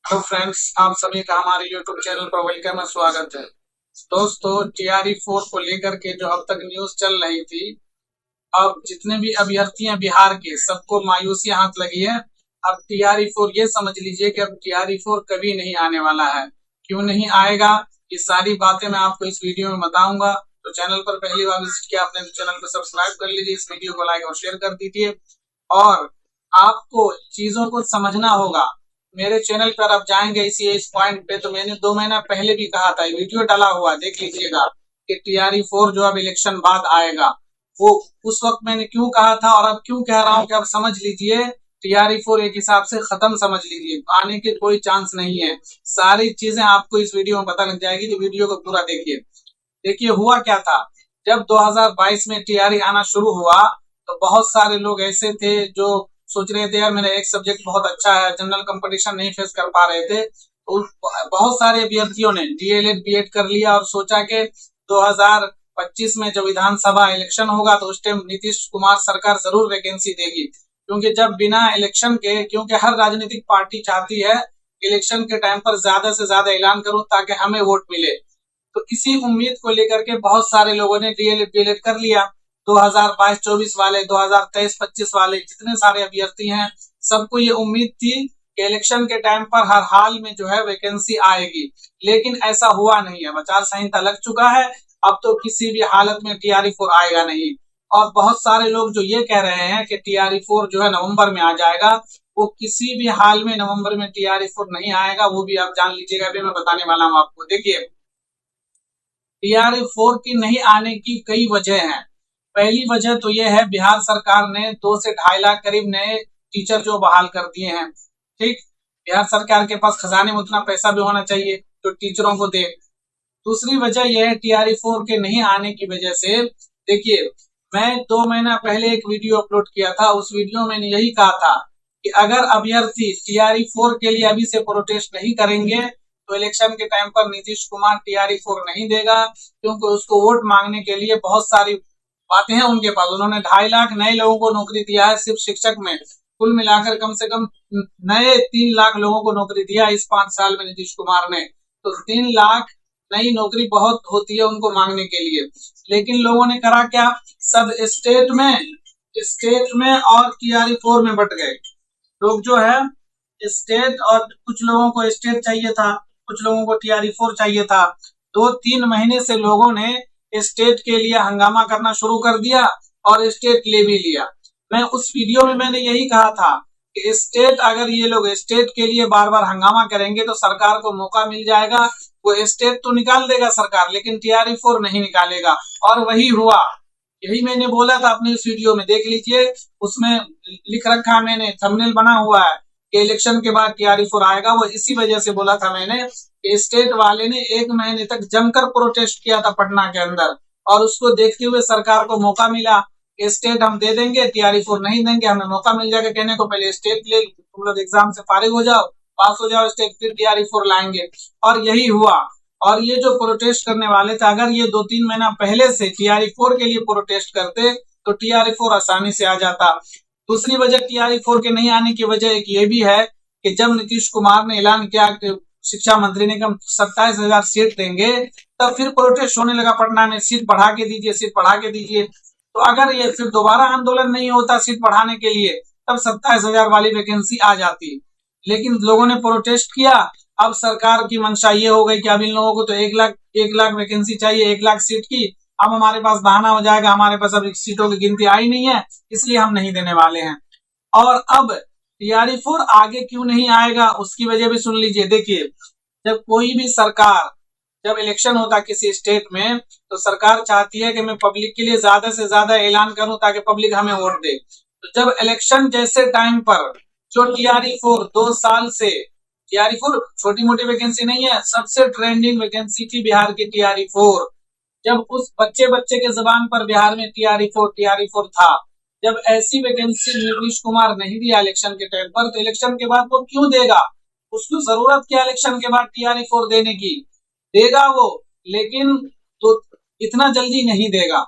Hello friends, आप सभी का हमारे यूट्यूब चैनल पर वेलकम है, स्वागत है। दोस्तों, TRE 4 को लेकर के जो अब तक न्यूज चल रही थी, अब जितने भी अभ्यर्थी हैं बिहार के, सबको मायूसी हाथ लगी है। अब TRE 4 ये समझ लीजिए कि अब TRE 4 कभी नहीं आने वाला है। क्यों नहीं आएगा, ये सारी बातें मैं आपको इस वीडियो में बताऊंगा। तो चैनल पर पहली बार विजिट किया आपने तो चैनल को सब्सक्राइब कर लीजिए, इस वीडियो को लाइक और शेयर कर दीजिए। और आपको चीजों को समझना होगा। मेरे चैनल पर आप जाएंगे इस पॉइंट पे, तो मैंने 2 महीना पहले भी कहा था, वीडियो डाला हुआ देख लीजिएगा कि TRE 4 जो अब इलेक्शन बाद आएगा। वो उस वक्त मैंने क्यों कहा था और अब क्यों कह रहा हूं कि अब समझ लीजिए। TRE 4 एक हिसाब से खत्म समझ लीजिए, आने के कोई चांस नहीं है। सारी चीजें आपको इस वीडियो में पता लग जाएगी, तो वीडियो को पूरा देखिए। देखिए हुआ क्या था। जब 2022 में TRE आना शुरू हुआ, तो बहुत सारे लोग ऐसे थे जो सोच रहे थे यार मेरा एक सब्जेक्ट बहुत अच्छा है, जनरल कंपटीशन नहीं फेस कर पा रहे थे, तो बहुत सारे अभ्यर्थियों ने DLED BEd कर लिया और सोचा कि 2025 में जब विधानसभा इलेक्शन होगा तो उस टाइम नीतीश कुमार सरकार जरूर वैकेंसी देगी। क्योंकि जब बिना इलेक्शन के, क्योंकि हर राजनीतिक पार्टी चाहती है इलेक्शन के टाइम पर ज्यादा से ज्यादा ऐलान करूं ताकि हमें वोट मिले। तो इसी उम्मीद को लेकर के बहुत सारे लोगों ने DLED BEd कर लिया। 2022-24 वाले, 2023-25 वाले जितने सारे अभ्यर्थी हैं, सबको ये उम्मीद थी कि इलेक्शन के टाइम पर हर हाल में जो है वैकेंसी आएगी। लेकिन ऐसा हुआ नहीं है, आचार संहिता लग चुका है। अब तो किसी भी हालत में TRE 4 आएगा नहीं। और बहुत सारे लोग जो ये कह रहे हैं कि TRE 4 जो है नवंबर में आ जाएगा, वो किसी भी हाल में नवंबर में TRE 4 नहीं आएगा। वो भी आप जान लीजिएगा, अभी मैं बताने वाला हूँ आपको। देखिए, TRE 4 की नहीं आने की कई वजह हैं। पहली वजह तो यह है, बिहार सरकार ने 2 से 2.5 लाख करीब नए टीचर जो बहाल कर दिए हैं। ठीक, बिहार सरकार के पास खजाने में उतना पैसा भी होना चाहिए जो टीचरों को दे। दूसरी वजह यह है TRE 4 के नहीं आने की वजह से। देखिए, मैं 2 महीना पहले एक वीडियो अपलोड किया था, उस वीडियो में मैंने यही कहा था कि अगर अभ्यर्थी TRE 4 के लिए अभी से प्रोटेस्ट नहीं करेंगे तो इलेक्शन के टाइम पर नीतीश कुमार TRE 4 नहीं देगा। क्योंकि उसको वोट मांगने के लिए बहुत सारी बातें हैं उनके पास। उन्होंने 2.5 लाख नए लोगों को नौकरी दिया है सिर्फ शिक्षक में। कुल मिलाकर कम से कम नए 3 लाख लोगों को नौकरी दिया इस 5 साल में नीतीश कुमार ने। तो 3 लाख नई नौकरी बहुत होती है उनको मांगने के लिए। लेकिन लोगों ने करा क्या, सब स्टेट में और TRE 4 में बट गए। लोग जो है स्टेट, और कुछ लोगों को स्टेट चाहिए था, कुछ लोगों को TRE 4 चाहिए था। 2-3 महीने से लोगों ने स्टेट के लिए हंगामा करना शुरू कर दिया और स्टेट ले भी लिया। मैं उस वीडियो में मैंने यही कहा था कि स्टेट, अगर ये लोग स्टेट के लिए बार बार हंगामा करेंगे तो सरकार को मौका मिल जाएगा। वो स्टेट तो निकाल देगा सरकार, लेकिन TRE 4 नहीं निकालेगा। और वही हुआ। यही मैंने बोला था अपने इस वीडियो में, देख लीजिए। उसमें लिख रखा मैंने, थंबनेल बना हुआ है कि इलेक्शन के बाद TRE 4 आएगा। वो इसी वजह से बोला था मैंने कि स्टेट वाले ने 1 महीने तक जमकर प्रोटेस्ट किया था पटना के अंदर, और उसको देखते हुए सरकार को मौका मिला। स्टेट हम दे देंगे, TRE 4 नहीं देंगे, हमें मौका मिल जाएगा कहने को पहले स्टेट ले, तुम लोग एग्जाम से फारिग हो जाओ, पास हो जाओ स्टेट, फिर TRE 4 लाएंगे। और यही हुआ। और ये जो प्रोटेस्ट करने वाले थे, अगर ये 2-3 महीना पहले से TRE 4 के लिए प्रोटेस्ट करते तो TRE 4 आसानी से आ जाता। दूसरी वजह TRE 4 के नहीं आने की वजह एक ये भी है कि जब नीतीश कुमार ने ऐलान किया कि शिक्षा मंत्री ने कम 27,000 सीट देंगे, तब फिर प्रोटेस्ट होने लगा पटना में, सीट बढ़ा के दीजिए, सीट बढ़ा के दीजिए। तो अगर ये फिर दोबारा आंदोलन नहीं होता सीट बढ़ाने के लिए, तब 27,000 वाली वैकेंसी आ जाती। लेकिन लोगों ने प्रोटेस्ट किया। अब सरकार की मंशा ये हो गई कि अब इन लोगों को तो 1 लाख वैकेंसी चाहिए, 1 लाख सीट की। अब हमारे पास बहाना हो जाएगा, हमारे पास अब सीटों की गिनती आई नहीं है, इसलिए हम नहीं देने वाले हैं। और अब TRE 4 आगे क्यों नहीं आएगा उसकी वजह भी सुन लीजिए। देखिए, जब कोई भी सरकार, जब इलेक्शन होता किसी स्टेट में, तो सरकार चाहती है कि मैं पब्लिक के लिए ज्यादा से ज्यादा ऐलान करूं ताकि पब्लिक हमें वोट दे। तो जब इलेक्शन जैसे टाइम पर जो TRE 4 2 साल से, TRE 4 छोटी मोटी वैकेंसी नहीं है, सबसे ट्रेंडिंग वैकेंसी थी बिहार की TRE 4। जब उस बच्चे बच्चे के जबान पर बिहार में TRE 4 था, जब ऐसी वैकेंसी नीतीश कुमार नहीं दिया इलेक्शन के टाइम पर, तो इलेक्शन के बाद वो क्यों देगा? उसको जरूरत क्या इलेक्शन के बाद TRE 4 देने की? देगा वो, लेकिन तो इतना जल्दी नहीं देगा।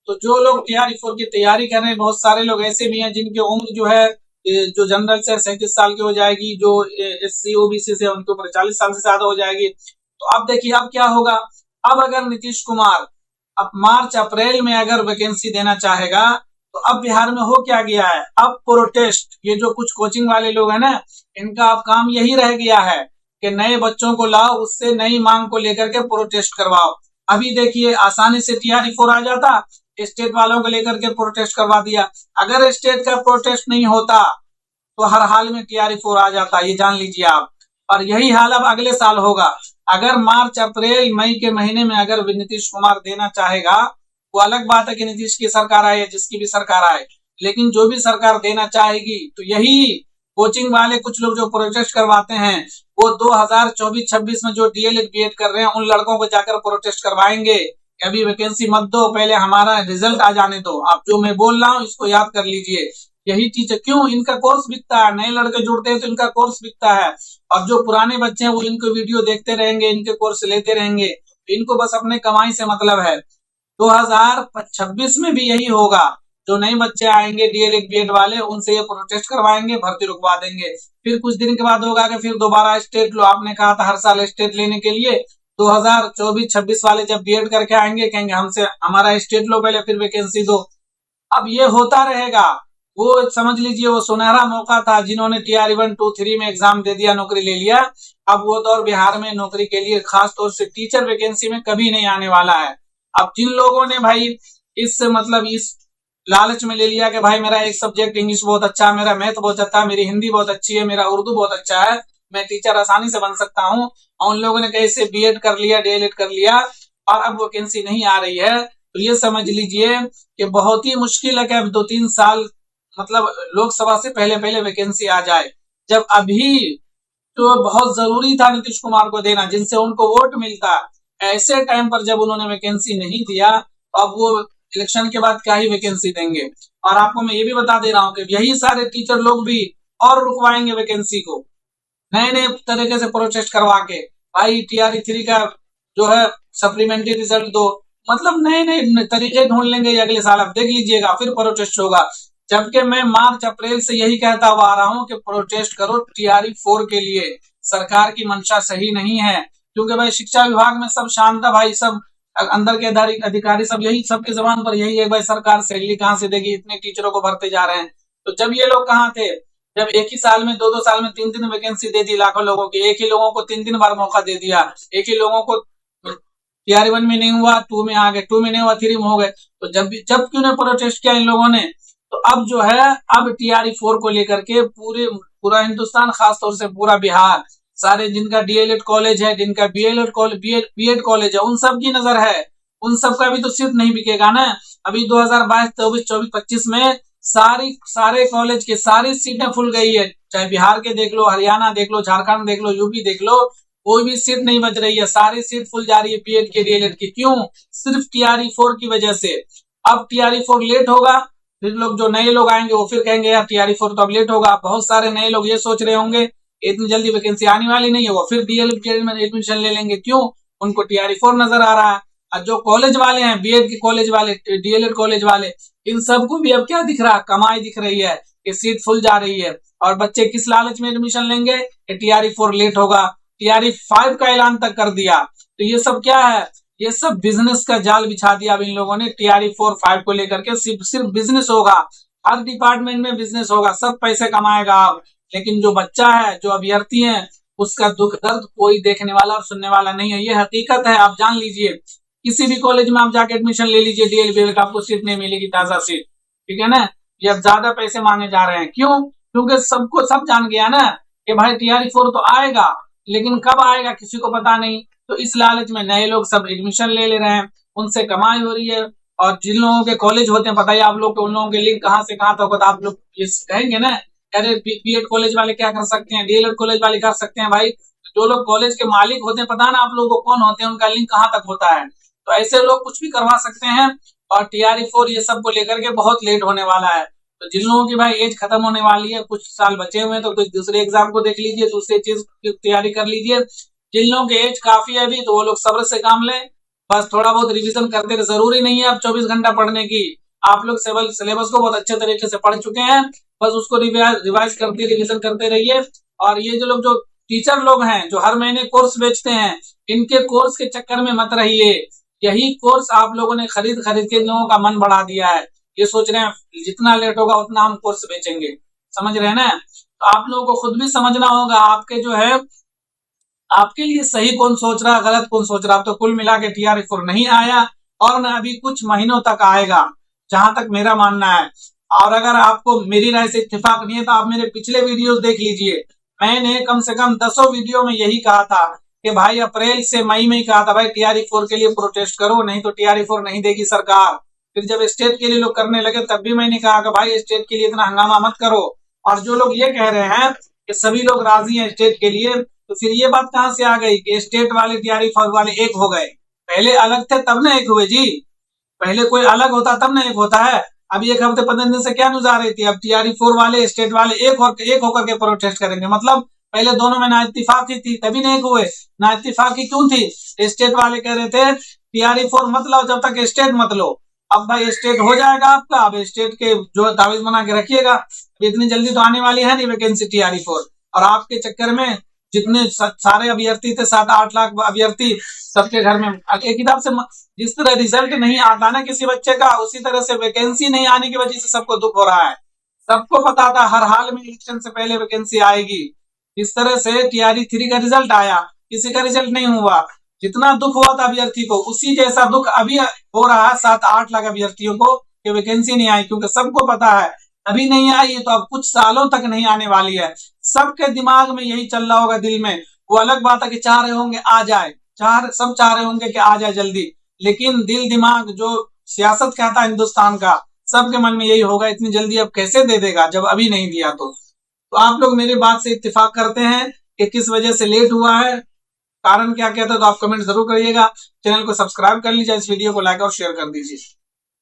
तो जो लोग TRE 4 की तैयारी कर रहे हैं, बहुत सारे लोग ऐसे भी हैं जिनकी उम्र जो है जो जनरल से 37 साल की हो जाएगी, जो SC OBC से उनके ऊपर 40 साल से ज्यादा हो जाएगी। तो अब देखिए अब क्या होगा। अब अगर नीतीश कुमार अब मार्च अप्रैल में अगर वैकेंसी देना चाहेगा तो अब बिहार में हो क्या गया है, अब प्रोटेस्ट, ये जो कुछ कोचिंग वाले लोग हैं ना, इनका अब काम यही रह गया है कि नए बच्चों को लाओ, उससे नई मांग को लेकर के प्रोटेस्ट करवाओ। अभी देखिए आसानी से TRE 4 आ जाता, स्टेट वालों को लेकर के प्रोटेस्ट करवा दिया। अगर स्टेट का प्रोटेस्ट नहीं होता तो हर हाल में TRE 4 आ जाता, ये जान लीजिए आप। और यही हाल अब अगले साल होगा। अगर मार्च अप्रैल मई के महीने में अगर नीतीश कुमार देना चाहेगा, वो अलग बात है कि नीतीश की सरकार आए या जिसकी भी सरकार आए, लेकिन जो भी सरकार देना चाहेगी तो यही कोचिंग वाले कुछ लोग जो प्रोटेस्ट करवाते हैं, वो 2024-26 में जो DLED BEd कर रहे हैं उन लड़कों को जाकर प्रोटेस्ट करवाएंगे। अभी वैकेंसी मत दो, पहले हमारा रिजल्ट आ जाने दो। आप जो मैं बोल रहा हूँ इसको याद कर लीजिए। यही चीज है, क्यों इनका कोर्स बिकता है, नए लड़के जुड़ते हैं तो इनका कोर्स बिकता है, और जो पुराने बच्चे हैं वो इनको वीडियो देखते रहेंगे, इनके कोर्स लेते रहेंगे, इनको बस अपने कमाई से मतलब है। 2026 में भी यही होगा, जो नए बच्चे आएंगे DLED BEd वाले, उनसे ये प्रोटेस्ट करवाएंगे, भर्ती रुकवा देंगे। फिर कुछ दिन के बाद होगा कि फिर दोबारा स्टेट लो, आपने कहा था हर साल स्टेट लेने के लिए, 2024-26 वाले जब BEd करके आएंगे कहेंगे हमसे हमारा स्टेट लो पहले, फिर वैकेंसी दो। अब ये होता रहेगा। वो समझ लीजिए वो सुनहरा मौका था, जिन्होंने TRE 1, 2, 3 में एग्जाम दे दिया, नौकरी ले लिया। अब वो दौर बिहार में नौकरी के लिए खास तौर से टीचर वैकेंसी में कभी नहीं आने वाला है। अब जिन लोगों ने भाई इस मतलब इस लालच में ले लिया कि भाई मेरा एक सब्जेक्ट इंग्लिश बहुत अच्छा है, मेरा मैथ बहुत अच्छा है, मेरी हिंदी बहुत अच्छी है, मेरा उर्दू बहुत अच्छा है, मैं टीचर आसानी से बन सकता हूँ, और उन लोगों ने कैसे BEd कर लिया, DLED कर लिया, और अब वैकेंसी नहीं आ रही है। तो ये समझ लीजिए कि बहुत ही मुश्किल है कि अब 2-3 साल मतलब लोकसभा से पहले पहले वैकेंसी आ जाए, जब अभी तो बहुत जरूरी था नीतीश कुमार को देना, जिनसे उनको वोट मिलता। ऐसे टाइम पर जब उन्होंने वैकेंसी नहीं दिया, अब वो इलेक्शन के बाद क्या ही वैकेंसी देंगे। और आपको मैं ये भी बता दे रहा हूँ कि यही सारे टीचर लोग भी और रुकवाएंगे वैकेंसी को, नए नए तरीके से प्रोटेस्ट करवा के, भाई TRE 3 का जो है सप्लीमेंट्री रिजल्ट दो, मतलब नए नए तरीके ढूंढ लेंगे अगले साल। अब देख लीजिएगा फिर प्रोटेस्ट होगा, जबकि मैं मार्च अप्रैल से यही कहता हुआ आ रहा हूँ कि प्रोटेस्ट करो TRE 4 के लिए। सरकार की मंशा सही नहीं है, क्योंकि भाई शिक्षा विभाग में सब शांत है भाई, सब अंदर के अधिकारी सब यही, सबके जबान पर यही है भाई सरकार सैलरी कहाँ से देगी, इतने टीचरों को भरते जा रहे हैं। तो जब ये लोग कहाँ थे, जब एक ही साल में 2-2 साल में 3-3 वैकेंसी दे दी लाखों लोगों की, एक ही लोगों को 3-3 बार मौका दे दिया, एक ही लोगों को TRE 1 में नहीं हुआ 2 में आ गए, 2 में नहीं हुआ 3 में हो गए। तो जब क्यों ने प्रोटेस्ट किया इन लोगों ने। तो अब जो है अब TRE 4 को लेकर के पूरा हिंदुस्तान, खासतौर से पूरा बिहार, सारे जिनका DLED कॉलेज है, जिनका BEd कॉलेज है, उन सब की नजर है। उन सब का भी तो सिर्फ नहीं बिकेगा ना। अभी 2022, 23, 24, 25 में सारे कॉलेज के सारी सीटें फुल गई है, चाहे बिहार के देख लो, हरियाणा देख लो, झारखंड देख लो, यूपी देख लो, कोई भी सीट नहीं बच रही है, सारी सीट फुल जा रही है BEd के, DLED की। क्यों? सिर्फ TRE 4 की वजह से। अब TRE 4 लेट होगा, फिर लोग जो नए लोग आएंगे वो फिर कहेंगे यार TRE 4 तो अब लेट होगा। बहुत सारे नए लोग ये सोच रहे होंगे इतनी जल्दी वैकेंसी आने वाली नहीं है, वो फिर DLED में एडमिशन ले लेंगे। क्यों? उनको TRE 4 नजर आ रहा है। और जो कॉलेज वाले हैं, BEd के कॉलेज वाले, DLED कॉलेज वाले, इन सबको भी अब क्या दिख रहा है, कमाई दिख रही है कि सीट फुल जा रही है। और बच्चे किस लालच में एडमिशन लेंगे कि TRE 4 लेट होगा, TRE 5 का ऐलान तक कर दिया। तो ये सब क्या है, ये सब बिजनेस का जाल बिछा दिया अब इन लोगों ने। TRE 4-5 को लेकर के सिर्फ बिजनेस होगा, हर डिपार्टमेंट में बिजनेस होगा, सब पैसे कमाएगा आप, लेकिन जो बच्चा है, जो अभ्यर्थी है, उसका दुख दर्द कोई देखने वाला और सुनने वाला नहीं है। ये हकीकत है, आप जान लीजिए। किसी भी कॉलेज में आप जाके एडमिशन ले लीजिए DLED का, आपको सीट नहीं मिलेगी, ताजा सीट, ठीक है ना। ये अब ज्यादा पैसे मांगे जा रहे हैं। क्यों? क्योंकि सबको सब जान गया ना कि भाई TRE 4 तो आएगा, लेकिन कब आएगा किसी को पता नहीं। तो इस लालच में नए लोग सब एडमिशन ले रहे हैं, उनसे कमाई हो रही है। और जिन लोगों के कॉलेज होते हैं, पता ही आप लोग, उन लोगों के लिंक कहाँ से कहाँ तक होता है। आप लोग ये कहेंगे ना, अरे BEd कॉलेज वाले क्या कर सकते हैं, DLED कॉलेज वाले कर सकते हैं। भाई जो लोग कॉलेज के मालिक होते हैं, पता है ना आप लोगों को कौन होते हैं, उनका लिंक कहाँ तक होता है। तो ऐसे लोग कुछ भी करवा सकते हैं। और TRE 4 ये सब को लेकर के बहुत लेट होने वाला है। तो जिन लोगों की भाई एज खत्म होने वाली है, कुछ साल बचे हुए हैं, तो कुछ दूसरे एग्जाम को देख लीजिए, दूसरी चीज की तैयारी कर लीजिए। जिन लोगों की एज काफी है अभी, तो वो लोग सब्र से काम लें, बस थोड़ा बहुत रिवीजन करते रहे। जरूरी नहीं है अब 24 घंटा पढ़ने की, आप लोग सिलेबस को बहुत अच्छे तरीके से पढ़ चुके हैं, बस उसको रिवाइज करते रिविजन करते रहिए। और ये जो लोग जो टीचर लोग हैं जो हर महीने कोर्स बेचते हैं, इनके कोर्स के चक्कर में मत रहिए। यही कोर्स आप लोगों ने खरीद खरीद के लोगों का मन बढ़ा दिया है। ये सोच रहे हैं जितना लेट होगा उतना हम कोर्स बेचेंगे, समझ रहे हैं ना। तो आप लोगों को खुद भी समझना होगा आपके जो है आपके लिए सही कौन सोच रहा है, गलत कौन सोच रहा है। तो कुल मिला के TRE4 नहीं आया और न अभी कुछ महीनों तक आएगा, जहां तक मेरा मानना है। और अगर आपको मेरी राय से इत्तेफाक नहीं है तो आप मेरे पिछले वीडियोस देख लीजिए। मैंने कम से कम 10 वीडियो में यही कहा था कि भाई अप्रैल से मई में ही कहा था भाई TRE4 के लिए प्रोटेस्ट करो, नहीं तो TRE4 नहीं देगी सरकार। फिर जब स्टेट के लिए लोग करने लगे तब भी मैंने कहा कि भाई स्टेट के लिए इतना हंगामा मत करो। और जो लोग ये कह रहे हैं कि सभी लोग राजी हैं स्टेट के लिए, तो फिर ये बात कहां से आ गई कि स्टेट वाले TRE4 वाले एक हो गए। पहले अलग थे तब ना एक हुए जी, पहले कोई अलग होता तब ना एक होता है। अभी एक हफ्ते 15 दिन से क्या न्यूज आ रही थी, अब TRE4 वाले स्टेट वाले एक होकर के प्रोटेस्ट करेंगे। मतलब पहले दोनों में ना इत्तेफाकी थी तभी नहीं हुए, ना इत्तेफाकी क्यों थी। स्टेट वाले कह रहे थे TRE4 मत लाओ जब तक स्टेट मत लो। अब भाई स्टेट हो जाएगा आपका, अब स्टेट के जो तावीज बना के रखिएगा, इतनी जल्दी तो आने वाली है नहीं वैकेंसी TRE4। और आपके चक्कर में जितने सारे अभ्यर्थी थे 7-8 लाख अभ्यर्थी, सबके घर में एक हिसाब से जिस तरह रिजल्ट नहीं आता ना किसी बच्चे का, उसी तरह से वैकेंसी नहीं आने की वजह से सबको दुख हो रहा है। सबको पता था हर हाल में इलेक्शन से पहले वैकेंसी आएगी। इस तरह से TRE3 का रिजल्ट आया, किसी का रिजल्ट नहीं हुआ। जितना दुख हुआ था अभ्यर्थी को, उसी जैसा दुख अभी हो रहा है 7-8 लाख अभ्यर्थियों को कि वैकेंसी नहीं आई। क्योंकि सबको पता है अभी नहीं आई तो अब कुछ सालों तक नहीं आने वाली है। सबके दिमाग में यही चल रहा होगा दिल में। वो अलग बात है कि चाह रहे होंगे आ जाए, सब चाह रहे होंगे कि आ जाए जल्दी, लेकिन दिल दिमाग जो सियासत कहता है हिंदुस्तान का, सबके मन में यही होगा इतनी जल्दी अब कैसे दे देगा जब अभी नहीं दिया। तो आप लोग मेरी बात से इत्तेफाक करते हैं कि किस वजह से लेट हुआ है, कारण क्या कहता है, तो आप कमेंट जरूर करिएगा। चैनल को सब्सक्राइब कर लीजिए, इस वीडियो को लाइक और शेयर कर दीजिए।